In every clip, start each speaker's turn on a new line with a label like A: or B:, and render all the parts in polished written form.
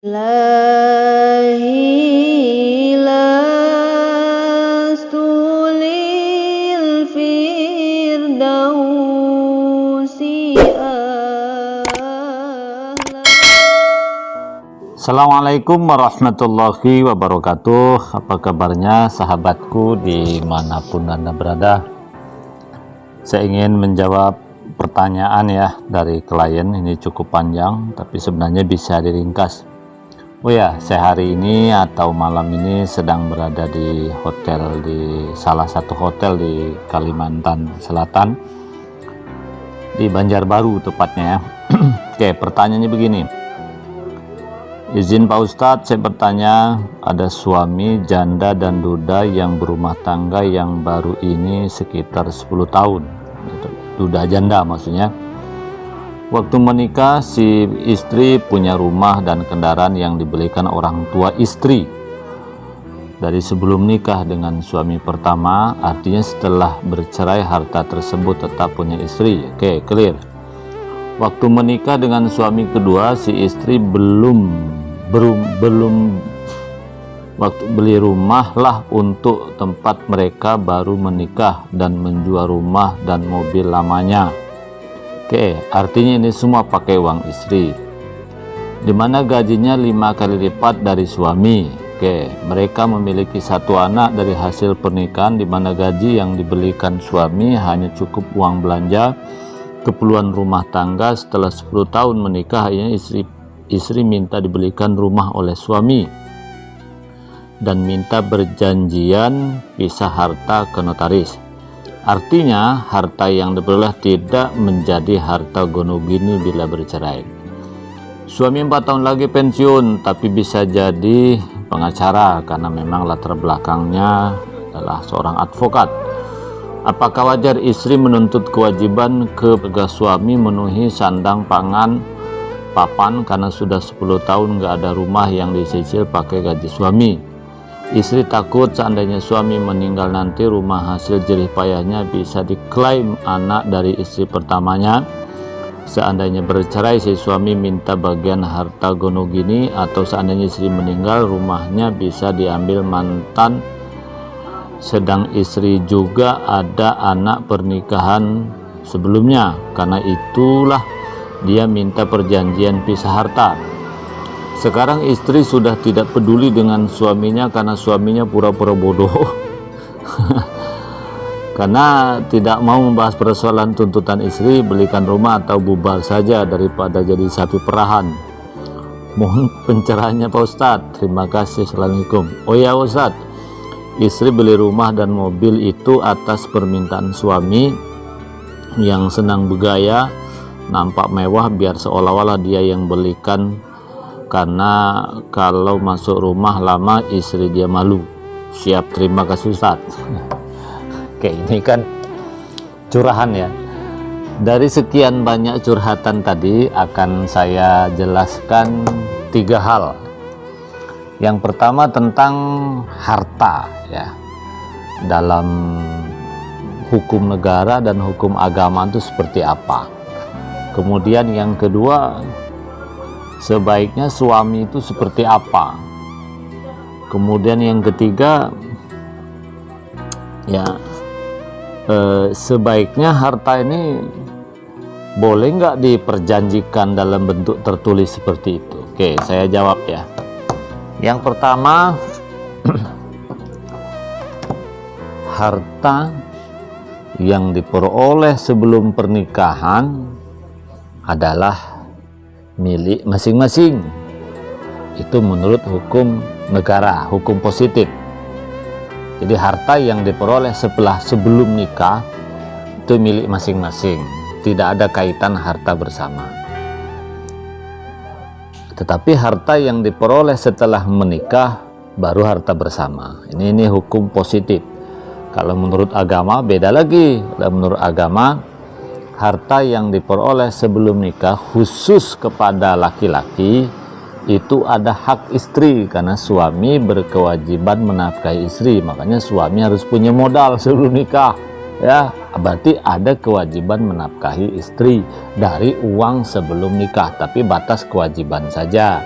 A: Ilahi lastu lil firdausi a'la.
B: Assalamualaikum warahmatullahi wabarakatuh. Apa kabarnya sahabatku dimanapun Anda berada? Saya ingin menjawab pertanyaan ya dari klien. Ini cukup panjang tapi sebenarnya bisa diringkas. Oh ya, saya hari ini atau malam ini sedang berada di hotel, di salah satu hotel di Kalimantan Selatan, di Banjarbaru tepatnya ya. Oke, pertanyaannya begini. Izin Pak Ustadz, saya bertanya, ada suami, janda dan duda yang berumah tangga yang baru ini sekitar 10 tahun. Duda janda maksudnya. Waktu menikah si istri punya rumah dan kendaraan yang dibelikan orang tua istri dari sebelum nikah dengan suami pertama, artinya setelah bercerai harta tersebut tetap punya istri. Oke, clear. Waktu menikah dengan suami kedua, si istri belum waktu beli rumah lah untuk tempat mereka baru menikah dan menjual rumah dan mobil lamanya. Oke, artinya ini semua pakai uang istri, dimana gajinya 5 kali lipat dari suami. Oke, mereka memiliki satu anak dari hasil pernikahan, dimana gaji yang diberikan suami hanya cukup uang belanja keperluan rumah tangga. Setelah 10 tahun menikah, akhirnya istri minta dibelikan rumah oleh suami dan minta berjanjian pisah harta ke notaris. Artinya harta yang diperoleh tidak menjadi harta gonogini bila bercerai. Suami 4 tahun lagi pensiun, tapi bisa jadi pengacara karena memang latar belakangnya adalah seorang advokat. Apakah wajar istri menuntut kewajiban kepada suami memenuhi sandang pangan papan karena sudah 10 tahun nggak ada rumah yang dicicil pakai gaji suami? Istri takut seandainya suami meninggal nanti rumah hasil jerih payahnya bisa diklaim anak dari istri pertamanya. Seandainya bercerai si suami minta bagian harta gonogini, atau seandainya istri meninggal rumahnya bisa diambil mantan, sedang istri juga ada anak pernikahan sebelumnya. Karena itulah dia minta perjanjian pisah harta. Sekarang istri sudah tidak peduli dengan suaminya karena suaminya pura-pura bodoh karena tidak mau membahas persoalan tuntutan istri, belikan rumah atau bubar saja daripada jadi sapi perahan. Mohon pencerahannya Pak Ustadz. Terima kasih. Assalamualaikum. Oh ya Ustadz, istri beli rumah dan mobil itu atas permintaan suami yang senang bergaya, nampak mewah biar seolah-olah dia yang belikan, karena kalau masuk rumah lama istri dia malu. Siap, terima kasih Ustadz. Oke, ini kan curahan ya. Dari sekian banyak curhatan tadi akan saya jelaskan 3 hal. Yang pertama tentang harta ya, dalam hukum negara dan hukum agama itu seperti apa. Kemudian yang kedua, sebaiknya suami itu seperti apa. Kemudian yang ketiga ya, sebaiknya harta ini boleh nggak diperjanjikan dalam bentuk tertulis seperti itu. Oke, saya jawab ya. Yang pertama, harta yang diperoleh sebelum pernikahan adalah milik masing-masing. Itu menurut hukum negara, hukum positif. Jadi harta yang diperoleh sebelum nikah itu milik masing-masing, tidak ada kaitan harta bersama. Tetapi harta yang diperoleh setelah menikah baru harta bersama. Ini hukum positif. Kalau menurut agama beda lagi. Kalau menurut agama, harta yang diperoleh sebelum nikah khusus kepada laki-laki itu ada hak istri, karena suami berkewajiban menafkahi istri. Makanya suami harus punya modal sebelum nikah ya, berarti ada kewajiban menafkahi istri dari uang sebelum nikah, tapi batas kewajiban saja.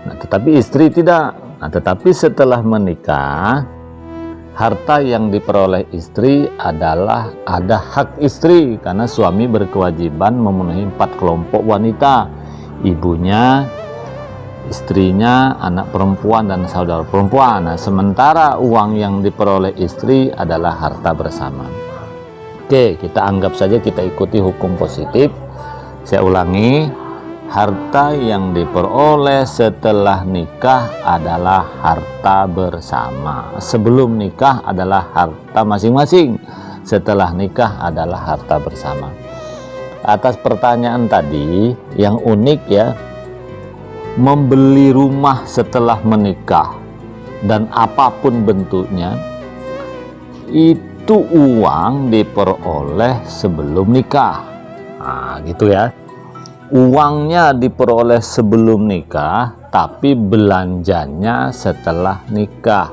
B: Nah, tetapi istri tidak. Nah, tetapi setelah menikah, harta yang diperoleh istri adalah ada hak istri, karena suami berkewajiban memenuhi 4 kelompok wanita: ibunya, istrinya, anak perempuan, dan saudara perempuan. Nah, sementara uang yang diperoleh istri adalah harta bersama. Oke, kita anggap saja kita ikuti hukum positif. Saya ulangi, harta yang diperoleh setelah nikah adalah harta bersama. Sebelum nikah adalah harta masing-masing, setelah nikah adalah harta bersama. Atas pertanyaan tadi, yang unik ya, membeli rumah setelah menikah dan apapun bentuknya, itu uang diperoleh sebelum nikah. Nah, gitu ya. Uangnya diperoleh sebelum nikah, tapi belanjanya setelah nikah.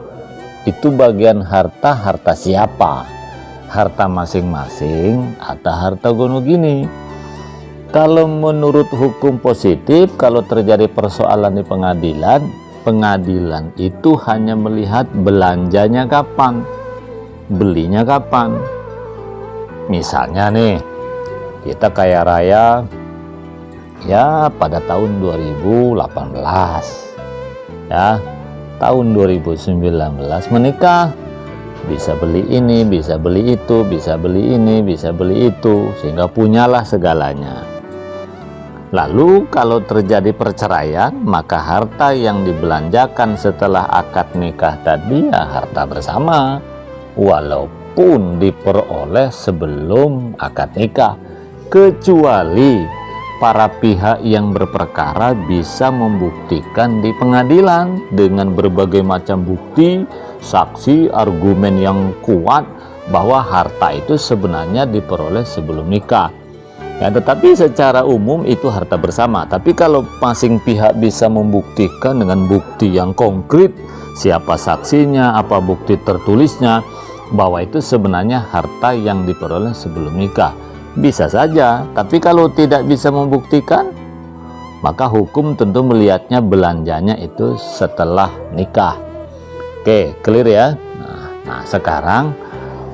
B: Itu bagian harta siapa? Harta masing-masing atau harta gono gini? Kalau menurut hukum positif, kalau terjadi persoalan di pengadilan, pengadilan itu hanya melihat belanjanya kapan, belinya kapan. Misalnya nih, kita kaya raya ya pada tahun 2018, ya tahun 2019 menikah, bisa beli ini, bisa beli itu, bisa beli ini, bisa beli itu, sehingga punyalah segalanya. Lalu kalau terjadi perceraian, maka harta yang dibelanjakan setelah akad nikah tadi ya harta bersama, walaupun diperoleh sebelum akad nikah, kecuali para pihak yang berperkara bisa membuktikan di pengadilan dengan berbagai macam bukti, saksi, argumen yang kuat bahwa harta itu sebenarnya diperoleh sebelum nikah. Ya, tetapi secara umum itu harta bersama. Tapi kalau masing pihak bisa membuktikan dengan bukti yang konkret, siapa saksinya, apa bukti tertulisnya, bahwa itu sebenarnya harta yang diperoleh sebelum nikah, bisa saja. Tapi kalau tidak bisa membuktikan, maka hukum tentu melihatnya belanjanya itu setelah nikah. Oke, clear ya. Nah sekarang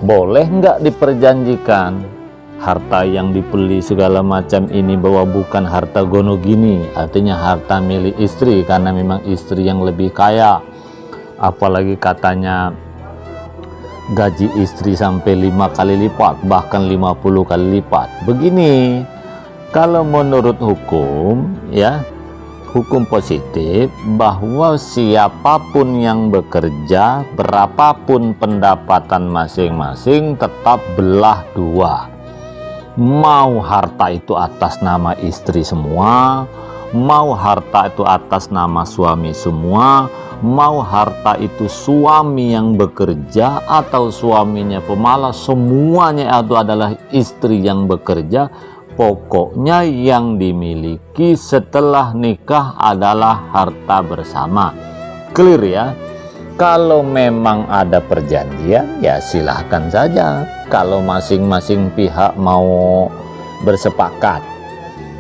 B: boleh nggak diperjanjikan harta yang dibeli segala macam ini bahwa bukan harta gono gini, artinya harta milik istri karena memang istri yang lebih kaya, apalagi katanya gaji istri sampai 5 kali lipat, bahkan 50 kali lipat. Begini, kalau menurut hukum ya, hukum positif, bahwa siapapun yang bekerja, berapapun pendapatan masing-masing, tetap belah dua. Mau harta itu atas nama istri semua, mau harta itu atas nama suami semua, mau harta itu suami yang bekerja atau suaminya pemalas, semuanya itu adalah istri yang bekerja. Pokoknya yang dimiliki setelah nikah adalah harta bersama. Clear ya? Kalau memang ada perjanjian ya silahkan saja, kalau masing-masing pihak mau bersepakat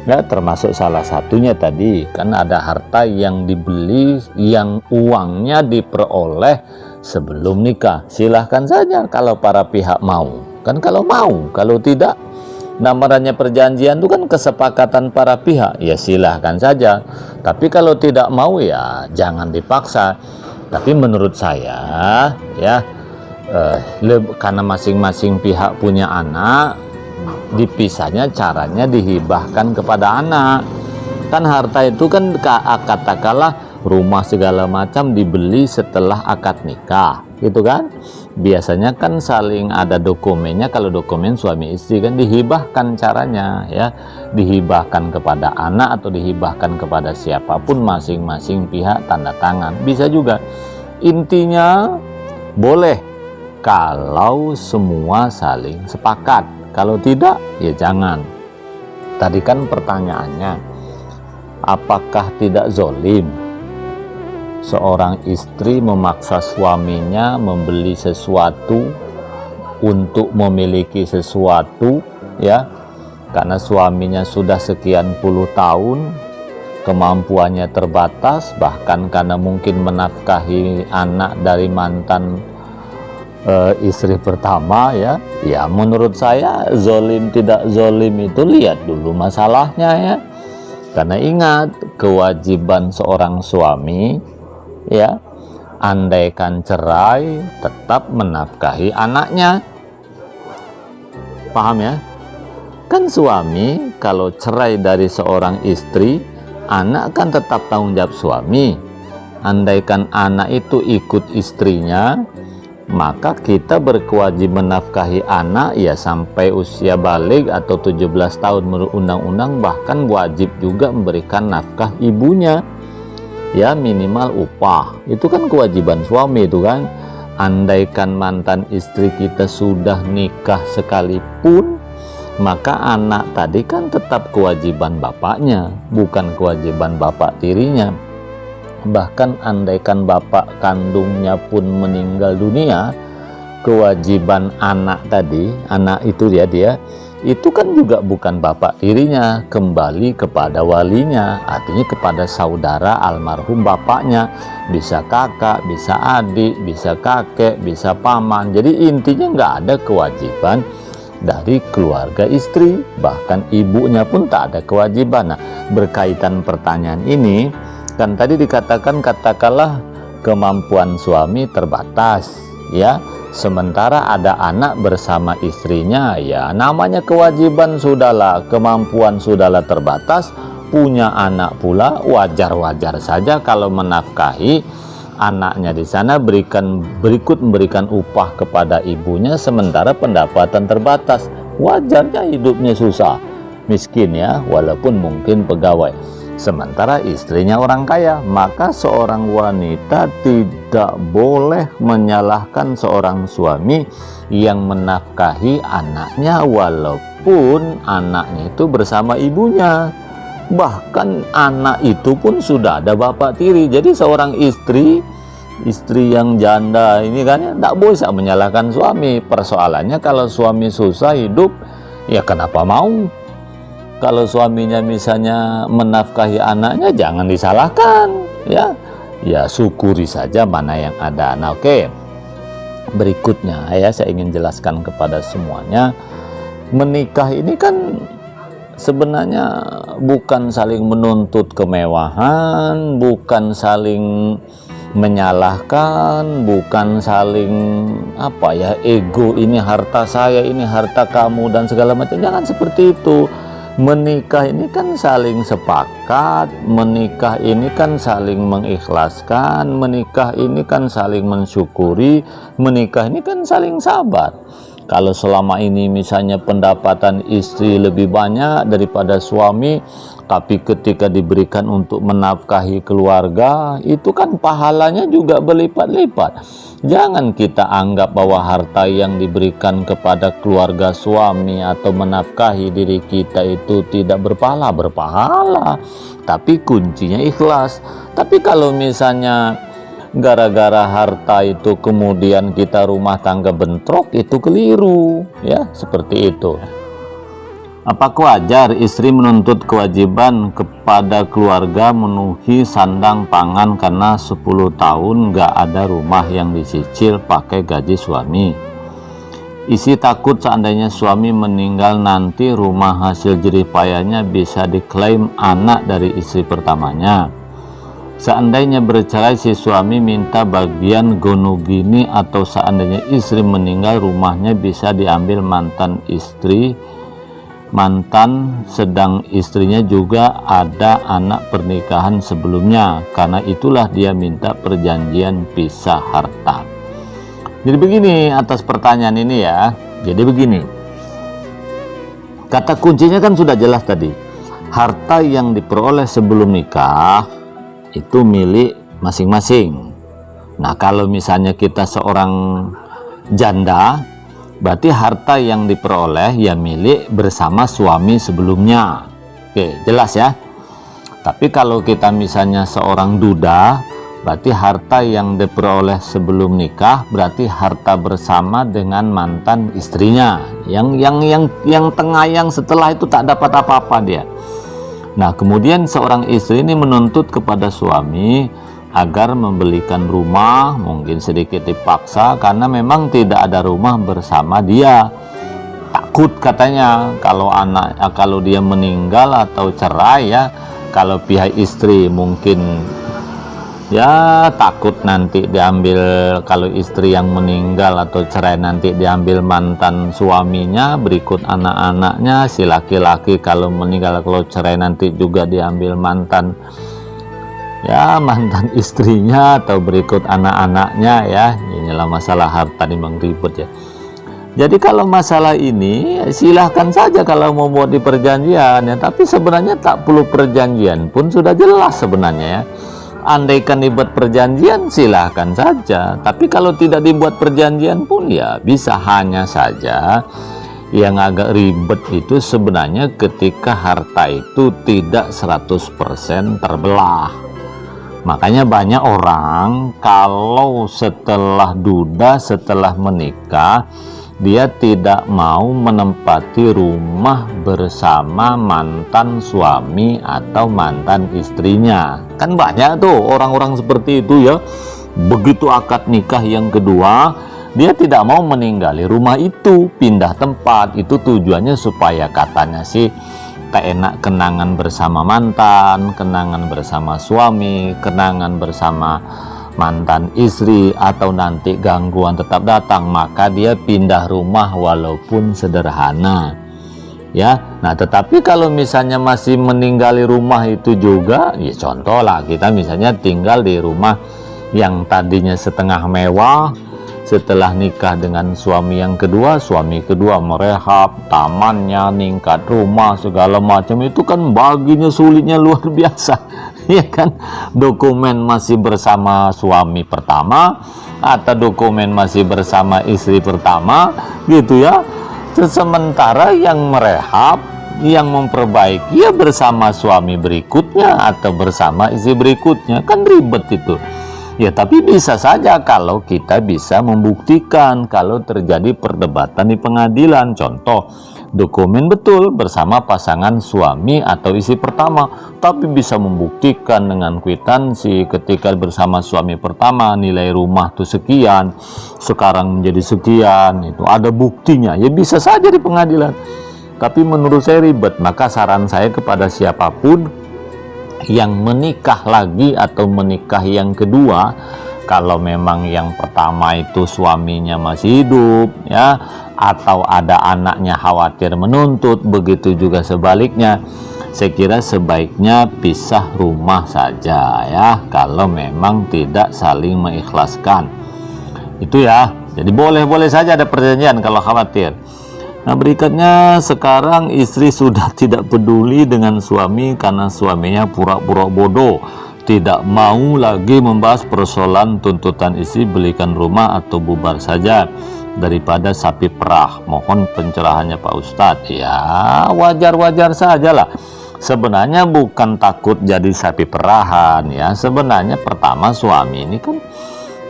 B: ya, termasuk salah satunya tadi kan ada harta yang dibeli yang uangnya diperoleh sebelum nikah. Silahkan saja kalau para pihak mau, kan kalau mau. Kalau tidak, namanya perjanjian itu kan kesepakatan para pihak, ya silahkan saja. Tapi kalau tidak mau ya jangan dipaksa. Tapi menurut saya ya karena masing-masing pihak punya anak, dipisahnya caranya dihibahkan kepada anak. Kan harta itu kan katakanlah rumah segala macam dibeli setelah akad nikah, gitu kan. Biasanya kan saling ada dokumennya, kalau dokumen suami istri kan dihibahkan caranya ya, dihibahkan kepada anak atau dihibahkan kepada siapapun, masing-masing pihak tanda tangan. Bisa juga, intinya boleh kalau semua saling sepakat. Kalau tidak ya jangan. Tadi kan pertanyaannya, apakah tidak zolim seorang istri memaksa suaminya membeli sesuatu untuk memiliki sesuatu ya, karena suaminya sudah sekian puluh tahun kemampuannya terbatas, bahkan karena mungkin menafkahi anak dari mantan istri pertama, ya menurut saya zolim tidak zolim itu lihat dulu masalahnya, ya. Karena ingat, kewajiban seorang suami, ya, andaikan cerai tetap menafkahi anaknya. Paham ya? Kan suami kalau cerai dari seorang istri, anak kan tetap tanggung jawab suami. Andaikan anak itu ikut istrinya, maka kita berkewajiban menafkahi anak ya sampai usia balik atau 17 tahun menurut undang-undang, bahkan wajib juga memberikan nafkah ibunya, ya minimal upah. Itu kan kewajiban suami itu kan. Andaikan mantan istri kita sudah nikah sekalipun, maka anak tadi kan tetap kewajiban bapaknya, bukan kewajiban bapak tirinya. Bahkan andaikan bapak kandungnya pun meninggal dunia, kewajiban anak tadi, anak itu dia itu kan juga bukan bapak tirinya, kembali kepada walinya, artinya kepada saudara almarhum bapaknya, bisa kakak, bisa adik, bisa kakek, bisa paman. Jadi intinya nggak ada kewajiban dari keluarga istri, bahkan ibunya pun tak ada kewajiban. Nah, berkaitan pertanyaan ini, kan tadi dikatakan katakanlah kemampuan suami terbatas, ya, sementara ada anak bersama istrinya, ya namanya kewajiban sudahlah, kemampuan sudahlah terbatas, punya anak pula, wajar-wajar saja kalau menafkahi anaknya di sana, berikut memberikan upah kepada ibunya, sementara pendapatan terbatas. Wajarnya hidupnya susah, miskin, ya, walaupun mungkin pegawai. Sementara istrinya orang kaya, maka seorang wanita tidak boleh menyalahkan seorang suami yang menafkahi anaknya walaupun anaknya itu bersama ibunya. Bahkan anak itu pun sudah ada bapak tiri. Jadi seorang istri yang janda ini kan tidak bisa menyalahkan suami. Persoalannya kalau suami susah hidup, ya kenapa mau? Kalau suaminya misalnya menafkahi anaknya, jangan disalahkan, ya syukuri saja mana yang ada. Nah, oke. Berikutnya ya saya ingin jelaskan kepada semuanya, menikah ini kan sebenarnya bukan saling menuntut kemewahan, bukan saling menyalahkan, bukan saling ego, ini harta saya, ini harta kamu dan segala macam. Jangan seperti itu. Menikah ini kan saling sepakat, menikah ini kan saling mengikhlaskan, menikah ini kan saling mensyukuri, menikah ini kan saling sabar. Kalau selama ini misalnya pendapatan istri lebih banyak daripada suami, tapi ketika diberikan untuk menafkahi keluarga, itu kan pahalanya juga berlipat-lipat. Jangan kita anggap bahwa harta yang diberikan kepada keluarga suami atau menafkahi diri kita itu tidak berpahala, tapi kuncinya ikhlas. Tapi kalau misalnya gara-gara harta itu kemudian kita rumah tangga bentrok, itu keliru, ya, seperti itu. Apakah wajar istri menuntut kewajiban kepada keluarga memenuhi sandang pangan karena 10 tahun nggak ada rumah yang dicicil pakai gaji suami? Isi takut seandainya suami meninggal nanti rumah hasil jerih payahnya bisa diklaim anak dari istri pertamanya. Seandainya bercerai si suami minta bagian gonogini, atau seandainya istri meninggal rumahnya bisa diambil mantan istri, sedang istrinya juga ada anak pernikahan sebelumnya, karena itulah dia minta perjanjian pisah harta. Jadi begini atas pertanyaan ini, ya. Jadi begini, kata kuncinya kan sudah jelas tadi, harta yang diperoleh sebelum nikah itu milik masing-masing. Nah, kalau misalnya kita seorang janda, berarti harta yang diperoleh ya milik bersama suami sebelumnya. Oke, jelas ya. Tapi kalau kita misalnya seorang duda, berarti harta yang diperoleh sebelum nikah berarti harta bersama dengan mantan istrinya. Yang tengah, yang setelah itu tak dapat apa-apa dia. Nah, kemudian seorang istri ini menuntut kepada suami agar membelikan rumah, mungkin sedikit dipaksa karena memang tidak ada rumah bersama dia. Takut katanya kalau dia meninggal atau cerai ya, kalau pihak istri mungkin ya takut nanti diambil, kalau istri yang meninggal atau cerai nanti diambil mantan suaminya, berikut anak-anaknya. Si laki-laki kalau meninggal, kalau cerai nanti juga diambil mantan istrinya atau berikut anak-anaknya ya. Inilah masalah harta memang ribet ya. Jadi kalau masalah ini silahkan saja kalau mau buat di perjanjian ya, tapi sebenarnya tak perlu perjanjian pun sudah jelas sebenarnya ya. Andaikan dibuat perjanjian silahkan saja, tapi kalau tidak dibuat perjanjian pun ya bisa. Hanya saja yang agak ribet itu sebenarnya ketika harta itu tidak 100% terbelah. Makanya banyak orang kalau setelah duda, setelah menikah, dia tidak mau menempati rumah bersama mantan suami atau mantan istrinya. Kan banyak tuh orang-orang seperti itu ya. Begitu akad nikah yang kedua, dia tidak mau meninggali rumah itu, pindah tempat. Itu tujuannya supaya katanya sih tak enak kenangan bersama mantan, kenangan bersama suami, kenangan bersama mantan istri, atau nanti gangguan tetap datang, maka dia pindah rumah walaupun sederhana ya. Nah, tetapi kalau misalnya masih meninggali rumah itu juga ya, contoh lah kita misalnya tinggal di rumah yang tadinya setengah mewah, setelah nikah dengan suami kedua merehab, tamannya, ningkat rumah, segala macam itu kan baginya sulitnya luar biasa ya kan. Dokumen masih bersama suami pertama atau dokumen masih bersama istri pertama gitu ya. Sementara yang merehab, yang memperbaiki ya bersama suami berikutnya atau bersama istri berikutnya, kan ribet itu ya. Tapi bisa saja kalau kita bisa membuktikan, kalau terjadi perdebatan di pengadilan, contoh dokumen betul bersama pasangan suami atau istri pertama, tapi bisa membuktikan dengan kwitansi ketika bersama suami pertama nilai rumah tuh sekian, sekarang menjadi sekian, itu ada buktinya ya, bisa saja di pengadilan. Tapi menurut saya ribet. Maka saran saya kepada siapapun yang menikah lagi atau menikah yang kedua, kalau memang yang pertama itu suaminya masih hidup ya, atau ada anaknya khawatir menuntut, begitu juga sebaliknya, saya kira sebaiknya pisah rumah saja ya, kalau memang tidak saling mengikhlaskan itu ya. Jadi boleh-boleh saja ada perjanjian kalau khawatir. Nah, berikutnya sekarang istri sudah tidak peduli dengan suami karena suaminya pura-pura bodoh, tidak mau lagi membahas persoalan tuntutan istri belikan rumah atau bubar saja daripada sapi perah. Mohon pencerahannya Pak Ustadz. Ya wajar-wajar saja lah. Sebenarnya bukan takut jadi sapi perahan ya. Sebenarnya pertama suami ini kan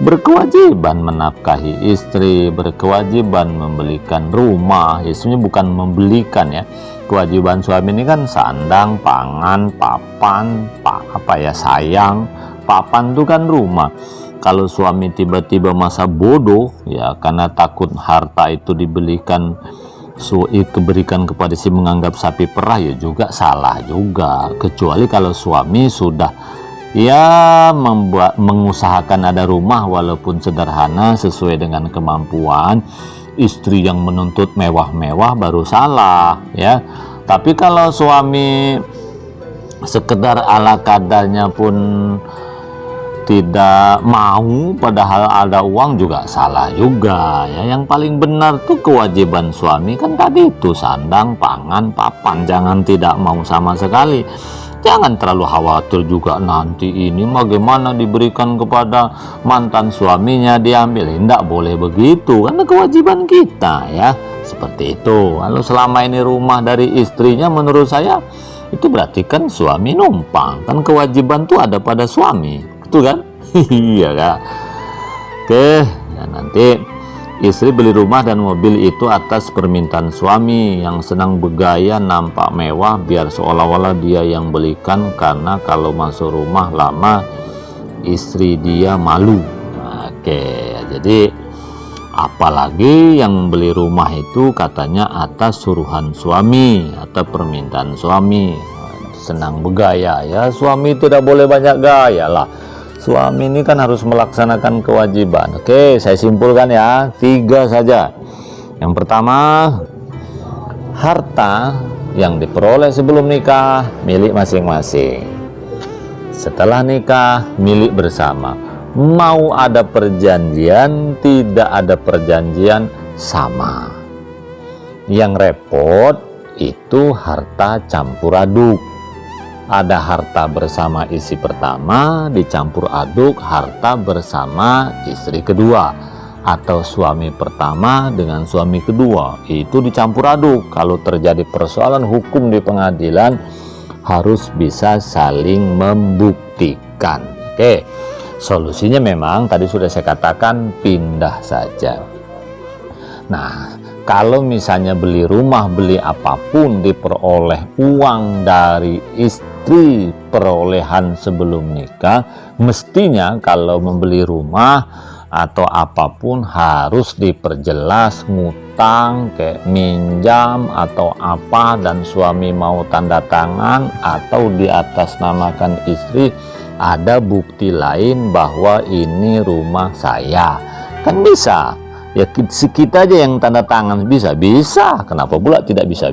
B: berkewajiban menafkahi istri, berkewajiban membelikan rumah. Ya, sebenarnya bukan membelikan ya. Kewajiban suami ini kan sandang, pangan, papan, sayang. Papan itu kan rumah. Kalau suami tiba-tiba masa bodoh ya karena takut harta itu diberikan kepada si menganggap sapi perah, ya juga salah juga. Kecuali kalau suami sudah ya mengusahakan ada rumah walaupun sederhana sesuai dengan kemampuan. Istri yang menuntut mewah-mewah baru salah ya. Tapi kalau suami sekedar ala kadarnya pun tidak mau padahal ada uang, juga salah juga ya. Yang paling benar tuh kewajiban suami kan tadi itu sandang, pangan, papan. Jangan tidak mau sama sekali. Jangan terlalu khawatir juga nanti ini bagaimana diberikan kepada mantan suaminya diambil. Tidak boleh begitu karena kewajiban kita ya. Seperti itu. Kalau selama ini rumah dari istrinya, menurut saya itu berarti kan suami numpang. Kan kewajiban tuh ada pada suami. Betul kan? Iya Kak. Oke, ya nanti Istri beli rumah dan mobil itu atas permintaan suami yang senang bergaya nampak mewah biar seolah-olah dia yang belikan, karena kalau masuk rumah lama istri dia malu. Oke, jadi apalagi yang membeli rumah itu katanya atas suruhan suami atau permintaan suami, senang bergaya. Ya, suami tidak boleh banyak gaya lah. Suami ini kan harus melaksanakan kewajiban. Oke, saya simpulkan ya, 3 saja. Yang pertama, harta yang diperoleh sebelum nikah milik masing-masing. Setelah nikah milik bersama. Mau ada perjanjian, tidak ada perjanjian, sama. Yang repot itu harta campur aduk. Ada harta bersama istri pertama dicampur aduk harta bersama istri kedua, atau suami pertama dengan suami kedua, itu dicampur aduk. Kalau terjadi persoalan hukum di pengadilan harus bisa saling membuktikan. Oke, solusinya memang tadi sudah saya katakan, pindah saja. Nah, kalau misalnya beli rumah, beli apapun diperoleh uang dari istri perolehan sebelum nikah, mestinya kalau membeli rumah atau apapun harus diperjelas, ngutang kayak minjam atau apa, dan suami mau tanda tangan atau di atas namakan istri, ada bukti lain bahwa ini rumah saya, kan bisa. Ya, kita aja yang tanda tangan bisa kenapa pula tidak bisa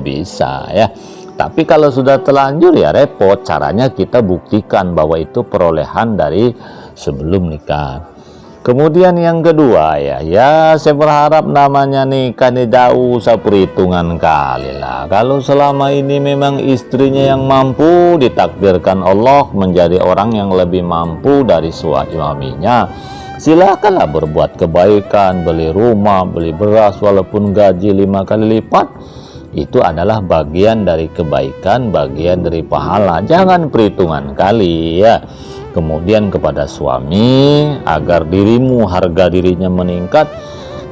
B: ya. Tapi kalau sudah terlanjur ya repot, caranya kita buktikan bahwa itu perolehan dari sebelum nikah. Kemudian yang kedua ya saya berharap namanya nikah ini jauh usah perhitungan kali lah. Kalau selama ini memang istrinya yang mampu, ditakdirkan Allah menjadi orang yang lebih mampu dari suaminya, silakanlah berbuat kebaikan, beli rumah, beli beras walaupun gaji 5 kali lipat. Itu adalah bagian dari kebaikan, bagian dari pahala. Jangan perhitungan kali ya. Kemudian kepada suami, agar dirimu, harga dirinya meningkat,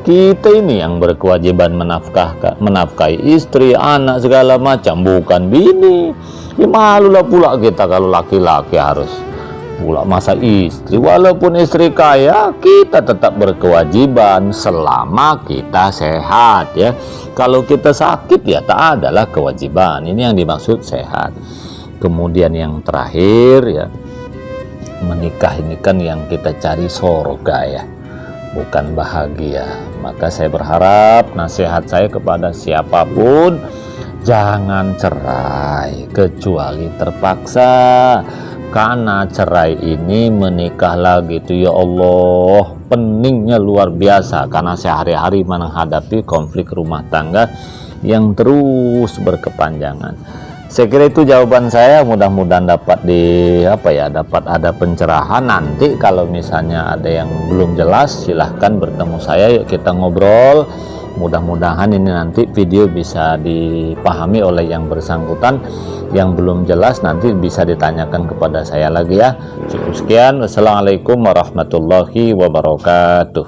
B: kita ini yang berkewajiban menafkahi istri, anak segala macam, bukan bini. Ya, malulah pula kita kalau laki-laki harus pula masa istri. Walaupun istri kaya, kita tetap berkewajiban selama kita sehat ya. Kalau kita sakit ya tak adalah kewajiban. Ini yang dimaksud sehat. Kemudian yang terakhir ya, menikah ini kan yang kita cari surga ya, bukan bahagia. Maka saya berharap nasihat saya kepada siapapun, jangan cerai kecuali terpaksa. Karena cerai ini menikah lagi itu ya Allah, peningnya luar biasa, karena sehari-hari menghadapi konflik rumah tangga yang terus berkepanjangan. Saya kira itu jawaban saya, mudah-mudahan dapat dapat ada pencerahan. Nanti kalau misalnya ada yang belum jelas, silahkan bertemu saya, yuk kita ngobrol. Mudah-mudahan ini nanti video bisa dipahami oleh yang bersangkutan. Yang belum jelas nanti bisa ditanyakan kepada saya lagi ya. Cukup sekian. Wassalamualaikum warahmatullahi wabarakatuh.